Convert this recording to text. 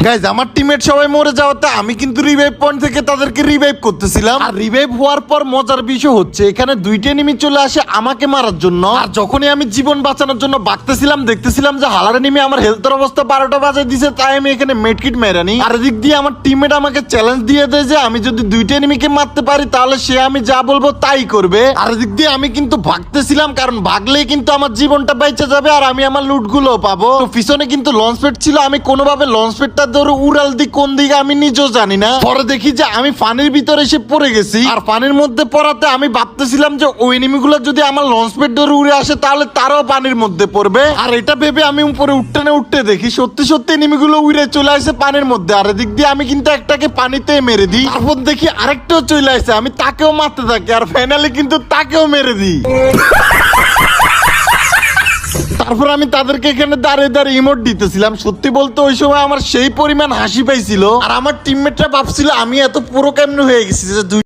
Guys আমার teammate সবাই মরে যাওয়াতে আমি কিন্তু রিভাইভ পয়েন্ট থেকে তাদেরকে রিভাইভ করতেছিলাম। আর রিভাইভ হওয়ার পর মজার বিষয় হচ্ছে এখানে দুইটা এনিমি চলে আসে আমাকে মারার জন্য। আর যখনই আমি জীবন বাঁচানোর জন্য বাঁচতেছিলাম দেখতেছিলাম যে হালার এনিমি আমার হেলথের অবস্থা 12টা বাজে দিছে, তাই আমি এখানে মেডকিট মেরানি। আর এদিক দিয়ে আমার টিমমেট আমাকে চ্যালেঞ্জ দিয়ে দেয় যে আমি যদি দুইটা এনিমিকে মারতে পারি তাহলে সে আমি যা বলবো তাই করবে। আর এদিক দিয়ে আমি কিন্তু ভাগতেছিলাম, কারণ ভাগলেই কিন্তু আমার জীবনটা বেঁচে যাবে আর আমি আমার লুট গুলো পাবো। তো পিছনে কিন্তু লঞ্চ প্যাড ছিল, আমি কোনোভাবে লঞ্চ প্যাডটা ধরে উড়াল দি কোন দিকে আমি নিজেও জানি না। পরে দেখি যে আমি পানির ভিতরে এসে পড়ে গেছি। আর পানির মধ্যে পড়াতে আমি ভাবতেছিলাম যে ওই এনিমিগুলো যদি আমার লঞ্চ প্যাড ধরে উড়ে আসে তাহলে তারাও পানির মধ্যে পড়বে। আর এটা ভেবে আমি উপরে উঠতে দেখি সত্যি সত্যি এনিমিগুলো উড়ে চলে আসে পানির মধ্যে। আর এদিক দিয়ে আমি কিন্তু একটাকে পানিতে মেরে দিই, তারপর দেখি আরেকটাও চলে আসে, আমি তাকেও মারতে থাকি আর ফাইনালি কিন্তু তাকেও মেরে দিই। তারপর আমি তাদেরকে এখানে দাঁড়িয়ে দাঁড়িয়ে ইমোট দিতেছিলাম। সত্যি বলতে ওই সময় আমার সেই পরিমাণ হাসি পাইছিল। আর আমার টিমমেটরা ভাবছিল আমি এত পুরো কেমনে হয়ে গেছি যে